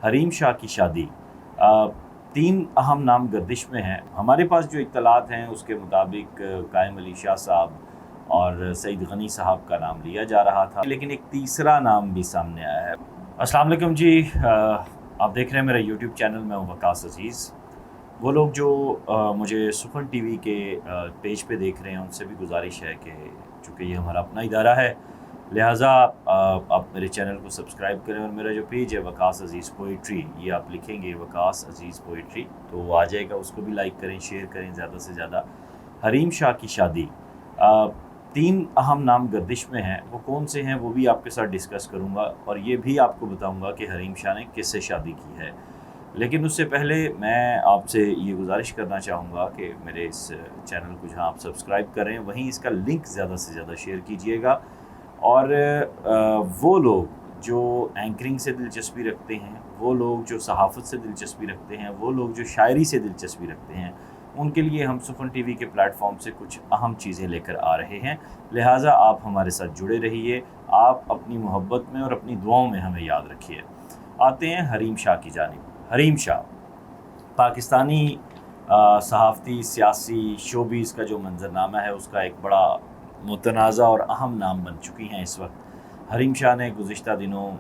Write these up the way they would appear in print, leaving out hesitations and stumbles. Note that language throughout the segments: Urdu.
حریم شاہ کی شادی، 3 اہم نام گردش میں ہیں۔ ہمارے پاس جو اطلاعات ہیں اس کے مطابق قائم علی شاہ صاحب اور سعید غنی صاحب کا نام لیا جا رہا تھا، لیکن ایک تیسرا نام بھی سامنے آیا ہے۔ السلام علیکم جی، آپ دیکھ رہے ہیں میرا یوٹیوب چینل، میں ہوں وقاص عزیز۔ وہ لوگ جو مجھے سخن ٹی وی کے پیج پہ دیکھ رہے ہیں ان سے بھی گزارش ہے کہ چونکہ یہ ہمارا اپنا ادارہ ہے، لہٰذا آپ میرے چینل کو سبسکرائب کریں، اور میرا جو پیج ہے وقاص عزیز پوئٹری، یہ آپ لکھیں گے وقاص عزیز پوئٹری تو وہ آ جائے گا، اس کو بھی لائک کریں، شیئر کریں زیادہ سے زیادہ۔ حریم شاہ کی شادی، 3 اہم نام گردش میں ہیں، وہ کون سے ہیں وہ بھی آپ کے ساتھ ڈسکس کروں گا، اور یہ بھی آپ کو بتاؤں گا کہ حریم شاہ نے کس سے شادی کی ہے۔ لیکن اس سے پہلے میں آپ سے یہ گزارش کرنا چاہوں گا کہ میرے اس چینل کو جہاں آپ سبسکرائب کریں وہیں اس کا لنک زیادہ سے زیادہ شیئر کیجئے گا، اور وہ لوگ جو اینکرنگ سے دلچسپی رکھتے ہیں، وہ لوگ جو صحافت سے دلچسپی رکھتے ہیں، وہ لوگ جو شاعری سے دلچسپی رکھتے ہیں، ان کے لیے ہم سخن ٹی وی کے پلیٹ فارم سے کچھ اہم چیزیں لے کر آ رہے ہیں، لہٰذا آپ ہمارے ساتھ جڑے رہیے، آپ اپنی محبت میں اور اپنی دعاؤں میں ہمیں یاد رکھیے۔ آتے ہیں حریم شاہ کی جانب۔ حریم شاہ پاکستانی صحافتی، سیاسی، شوبیز کا جو منظرنامہ ہے اس کا ایک بڑا متنازع اور اہم نام بن چکی ہیں اس وقت۔ حریم شاہ نے گزشتہ دنوں،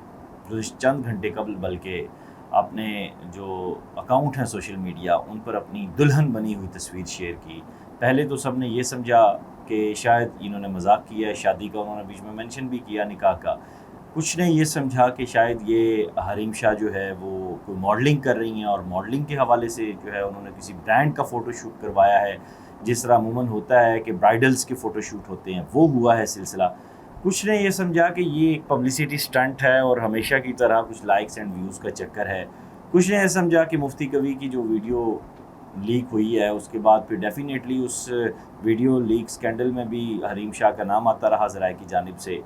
چند گھنٹے قبل بلکہ، اپنے جو اکاؤنٹ ہیں سوشل میڈیا ان پر اپنی دلہن بنی ہوئی تصویر شیئر کی۔ پہلے تو سب نے یہ سمجھا کہ شاید انہوں نے مذاق کیا ہے، شادی کا انہوں نے بیچ میں مینشن بھی کیا، نکاح کا۔ کچھ نے یہ سمجھا کہ شاید یہ حریم شاہ جو ہے وہ کوئی ماڈلنگ کر رہی ہیں، اور ماڈلنگ کے حوالے سے جو ہے انہوں نے کسی برانڈ کا فوٹو شوٹ کروایا ہے، جس طرح عموماً ہوتا ہے کہ برائڈلز کے فوٹو شوٹ ہوتے ہیں، وہ ہوا ہے سلسلہ۔ کچھ نے یہ سمجھا کہ یہ ایک پبلسٹی سٹنٹ ہے اور ہمیشہ کی طرح کچھ لائکس اینڈ ویوز کا چکر ہے۔ کچھ نے یہ سمجھا کہ مفتی کوی کی جو ویڈیو لیک ہوئی ہے اس کے بعد پھر ڈیفینیٹلی اس ویڈیو لیک سکینڈل میں بھی حریم شاہ کا نام آتا رہا ذرائع کی جانب سے۔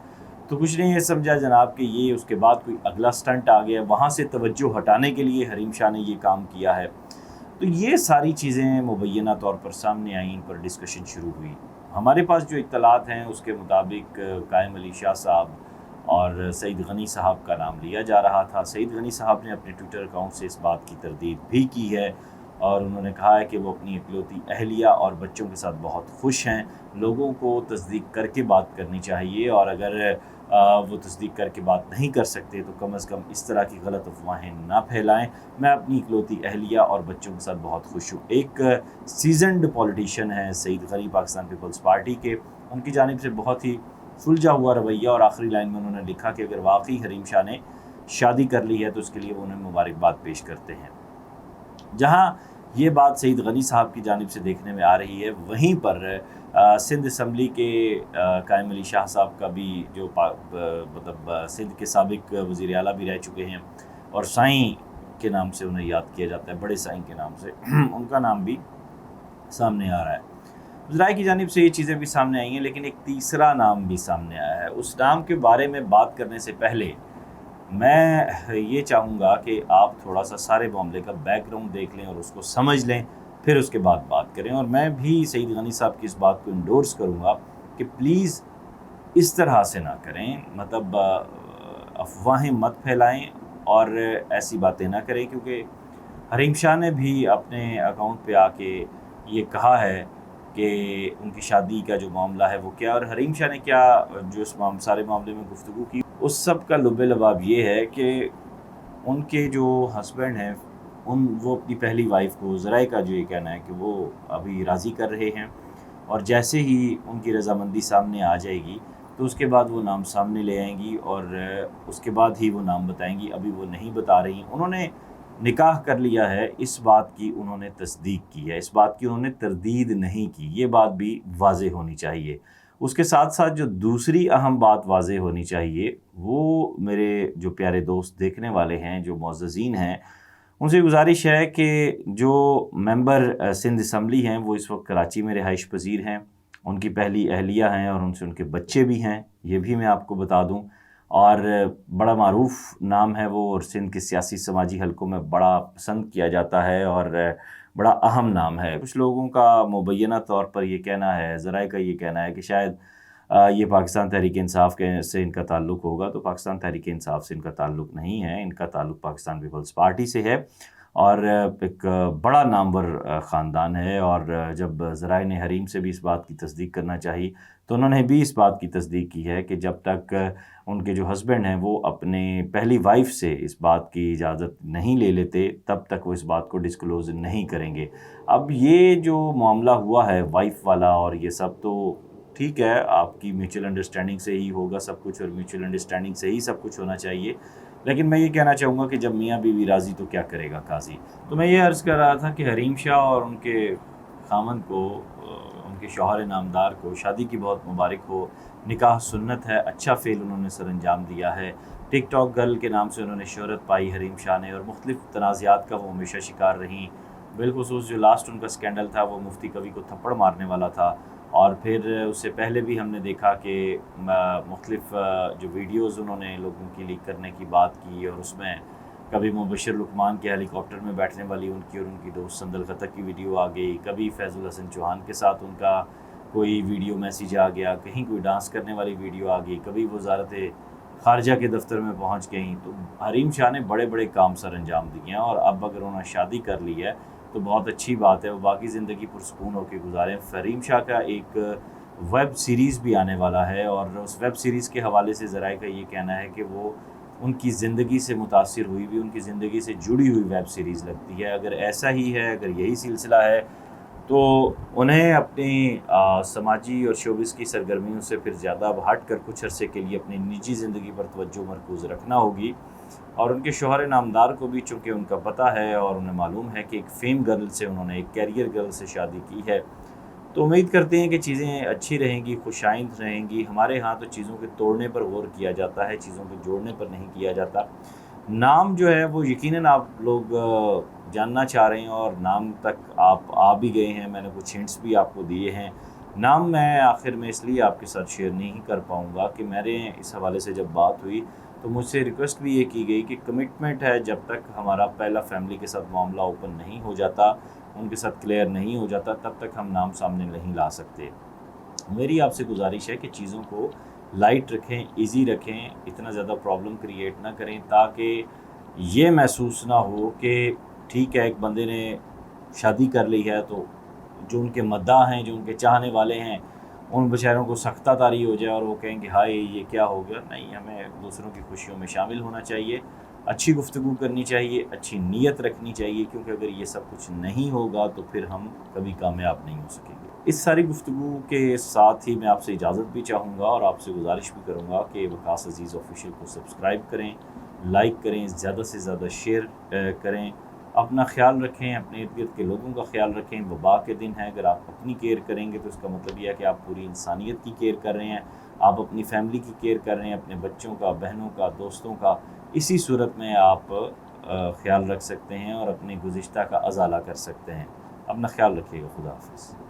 تو کچھ نے یہ سمجھا جناب کہ یہ اس کے بعد کوئی اگلا سٹنٹ آ گیا، وہاں سے توجہ ہٹانے کے لیے حریم شاہ نے یہ کام کیا ہے۔ تو یہ ساری چیزیں مبینہ طور پر سامنے آئیں، ان پر ڈسکشن شروع ہوئی۔ ہمارے پاس جو اطلاعات ہیں اس کے مطابق قائم علی شاہ صاحب اور سعید غنی صاحب کا نام لیا جا رہا تھا۔ سعید غنی صاحب نے اپنے ٹویٹر اکاؤنٹ سے اس بات کی تردید بھی کی ہے، اور انہوں نے کہا ہے کہ وہ اپنی اکلوتی اہلیہ اور بچوں کے ساتھ بہت خوش ہیں۔ لوگوں کو تصدیق کر کے بات کرنی چاہیے، اور اگر وہ تصدیق کر کے بات نہیں کر سکتے تو کم از کم اس طرح کی غلط افواہیں نہ پھیلائیں۔ میں اپنی اکلوتی اہلیہ اور بچوں کے ساتھ بہت خوش ہوں۔ ایک سیزنڈ پولیٹیشین ہیں سعید غنی پاکستان پیپلز پارٹی کے، ان کی جانب سے بہت ہی سلجھا ہوا رویہ، اور آخری لائن میں انہوں نے لکھا کہ اگر واقعی حریم شاہ نے شادی کر لی ہے تو اس کے لیے وہ انہیں مبارکباد پیش کرتے ہیں۔ جہاں یہ بات سعید غنی صاحب کی جانب سے دیکھنے میں آ رہی ہے، وہیں پر سندھ اسمبلی کے قائم علی شاہ صاحب کا بھی جو مطلب سندھ کے سابق وزیر اعلیٰ بھی رہ چکے ہیں، اور سائیں کے نام سے انہیں یاد کیا جاتا ہے، بڑے سائیں کے نام سے، ان کا نام بھی سامنے آ رہا ہے۔ ذرائع کی جانب سے یہ چیزیں بھی سامنے آئی ہیں، لیکن ایک تیسرا نام بھی سامنے آیا ہے۔ اس نام کے بارے میں بات کرنے سے پہلے میں یہ چاہوں گا کہ آپ تھوڑا سا سارے معاملے کا بیک گراؤنڈ دیکھ لیں اور اس کو سمجھ لیں، پھر اس کے بعد بات کریں۔ اور میں بھی سعید غنی صاحب کی اس بات کو انڈورس کروں گا کہ پلیز اس طرح سے نہ کریں، مطلب افواہیں مت پھیلائیں اور ایسی باتیں نہ کریں، کیونکہ حریم شاہ نے بھی اپنے اکاؤنٹ پہ آ کے یہ کہا ہے کہ ان کی شادی کا جو معاملہ ہے وہ کیا، اور حریم شاہ نے کیا جو اس سارے معاملے میں گفتگو کی، اس سب کا لب لباب یہ ہے کہ ان کے جو ہسبینڈ ہیں وہ اپنی پہلی وائف کو، ذرائع کا جو یہ کہنا ہے کہ وہ ابھی راضی کر رہے ہیں، اور جیسے ہی ان کی رضامندی سامنے آ جائے گی تو اس کے بعد وہ نام سامنے لے آئیں گی، اور اس کے بعد ہی وہ نام بتائیں گی۔ ابھی وہ نہیں بتا رہی، انہوں نے نکاح کر لیا ہے، اس بات کی انہوں نے تصدیق کی ہے، اس بات کی انہوں نے تردید نہیں کی، یہ بات بھی واضح ہونی چاہیے۔ اس کے ساتھ ساتھ جو دوسری اہم بات واضح ہونی چاہیے، وہ میرے جو پیارے دوست دیکھنے والے ہیں، جو معززین ہیں، ان سے گزارش ہے کہ جو ممبر سندھ اسمبلی ہیں وہ اس وقت کراچی میں رہائش پذیر ہیں، ان کی پہلی اہلیہ ہیں، اور ان کے بچے بھی ہیں، یہ بھی میں آپ کو بتا دوں، اور بڑا معروف نام ہے وہ، اور سندھ کے سیاسی سماجی حلقوں میں بڑا پسند کیا جاتا ہے، اور بڑا اہم نام ہے۔ کچھ لوگوں کا مبینہ طور پر یہ کہنا ہے، ذرائع کا یہ کہنا ہے کہ شاید یہ پاکستان تحریک انصاف سے ان کا تعلق ہوگا، تو پاکستان تحریک انصاف سے ان کا تعلق نہیں ہے، ان کا تعلق پاکستان پیپلز پارٹی سے ہے، اور ایک بڑا نامور خاندان ہے۔ اور جب ذرائع نے حریم سے بھی اس بات کی تصدیق کرنا چاہی تو انہوں نے بھی اس بات کی تصدیق کی ہے کہ جب تک ان کے جو ہسبینڈ ہیں وہ اپنے پہلی وائف سے اس بات کی اجازت نہیں لے لیتے تب تک وہ اس بات کو ڈسکلوز نہیں کریں گے۔ اب یہ جو معاملہ ہوا ہے وائف والا اور یہ سب، تو ٹھیک ہے، آپ کی میوچل انڈرسٹینڈنگ سے ہی ہوگا سب کچھ، اور میوچل انڈرسٹینڈنگ سے ہی سب کچھ ہونا چاہیے، لیکن میں یہ کہنا چاہوں گا کہ جب میاں بیوی راضی تو کیا کرے گا قاضی۔ تو میں یہ عرض کر رہا تھا کہ حریم شاہ اور ان کے خامند کو، ان کے شوہر نامدار کو شادی کی بہت مبارک ہو، نکاح سنت ہے، اچھا فعل انہوں نے سر انجام دیا ہے۔ ٹک ٹاک گرل کے نام سے انہوں نے شہرت پائی حریم شاہ نے، اور مختلف تنازعات کا وہ ہمیشہ شکار رہیں، بالخصوص جو لاسٹ ان کا سکینڈل تھا وہ مفتی کبھی کو تھپڑ مارنے والا تھا، اور پھر اس سے پہلے بھی ہم نے دیکھا کہ مختلف جو ویڈیوز انہوں نے لوگوں کی لیک کرنے کی بات کی، اور اس میں کبھی مبشر لقمان کے ہیلی کاپٹر میں بیٹھنے والی ان کی اور ان کی دوست سندل خطر کی ویڈیو آ گئی، کبھی فیض الحسن چوہان کے ساتھ ان کا کوئی ویڈیو میسیج آ گیا، کہیں کوئی ڈانس کرنے والی ویڈیو آ گئی، کبھی وزارت خارجہ کے دفتر میں پہنچ گئیں۔ تو حریم شاہ نے بڑے بڑے کام سر انجام دیے ہیں، اور اب اگر انہوں نے شادی کر لی ہے تو بہت اچھی بات ہے، وہ باقی زندگی پرسکون ہو کے گزاریں۔ حریم شاہ کا ایک ویب سیریز بھی آنے والا ہے، اور اس ویب سیریز کے حوالے سے ذرائع کا یہ کہنا ہے کہ وہ ان کی زندگی سے متاثر ہوئی ہوئی، ان کی زندگی سے جڑی ہوئی ویب سیریز لگتی ہے۔ اگر ایسا ہی ہے، اگر یہی سلسلہ ہے، تو انہیں اپنی سماجی اور شوبز کی سرگرمیوں سے پھر زیادہ ہٹ کر کچھ عرصے کے لیے اپنی نجی زندگی پر توجہ مرکوز رکھنا ہوگی، اور ان کے شوہر نامدار کو بھی چونکہ ان کا پتہ ہے اور انہیں معلوم ہے کہ ایک فیم گرل سے انہوں نے، ایک کیریئر گرل سے شادی کی ہے، تو امید کرتے ہیں کہ چیزیں اچھی رہیں گی، خوش آئند رہیں گی۔ ہمارے ہاں تو چیزوں کے توڑنے پر غور کیا جاتا ہے، چیزوں کے جوڑنے پر نہیں کیا جاتا۔ نام جو ہے وہ یقیناً آپ لوگ جاننا چاہ رہے ہیں، اور نام تک آپ آ بھی گئے ہیں، میں نے کچھ ہنٹس بھی آپ کو دیے ہیں۔ نام میں آخر میں اس لیے آپ کے ساتھ شیئر نہیں کر پاؤں گا کہ میرے اس حوالے سے جب بات ہوئی تو مجھ سے ریکویسٹ بھی یہ کی گئی کہ کمٹمنٹ ہے، جب تک ہمارا پہلا فیملی کے ساتھ معاملہ اوپن نہیں ہو جاتا، ان کے ساتھ کلیئر نہیں ہو جاتا، تب تک ہم نام سامنے نہیں لا سکتے۔ میری آپ سے گزارش ہے کہ چیزوں کو لائٹ رکھیں، ایزی رکھیں، اتنا زیادہ پرابلم کریٹ نہ کریں، تاکہ یہ محسوس نہ ہو کہ ٹھیک ہے ایک بندے نے شادی کر لی ہے تو جو ان کے مداح ہیں، جو ان کے چاہنے والے ہیں، ان بیچاروں کو سختہ طاری ہو جائے اور وہ کہیں کہ ہائے یہ کیا ہو گیا۔ نہیں، ہمیں دوسروں کی خوشیوں میں شامل ہونا چاہیے، اچھی گفتگو کرنی چاہیے، اچھی نیت رکھنی چاہیے، کیونکہ اگر یہ سب کچھ نہیں ہوگا تو پھر ہم کبھی کامیاب نہیں ہو سکیں گے۔ اس ساری گفتگو کے ساتھ ہی میں آپ سے اجازت بھی چاہوں گا، اور آپ سے گزارش بھی کروں گا کہ وقاص عزیز آفیشیل کو سبسکرائب کریں، لائک کریں، زیادہ سے زیادہ شیئر کریں، اپنا خیال رکھیں، اپنے ارد گرد کے لوگوں کا خیال رکھیں۔ وبا کے دن ہے، اگر آپ اپنی کیئر کریں گے تو اس کا مطلب یہ ہے کہ آپ پوری انسانیت کی کیئر کر رہے ہیں، آپ اپنی فیملی کی کیئر کر رہے ہیں، اپنے بچوں کا، بہنوں کا، دوستوں کا۔ اسی صورت میں آپ خیال رکھ سکتے ہیں اور اپنے گزشتہ کا ازالہ کر سکتے ہیں۔ اپنا خیال رکھیے گا۔ خدا حافظ۔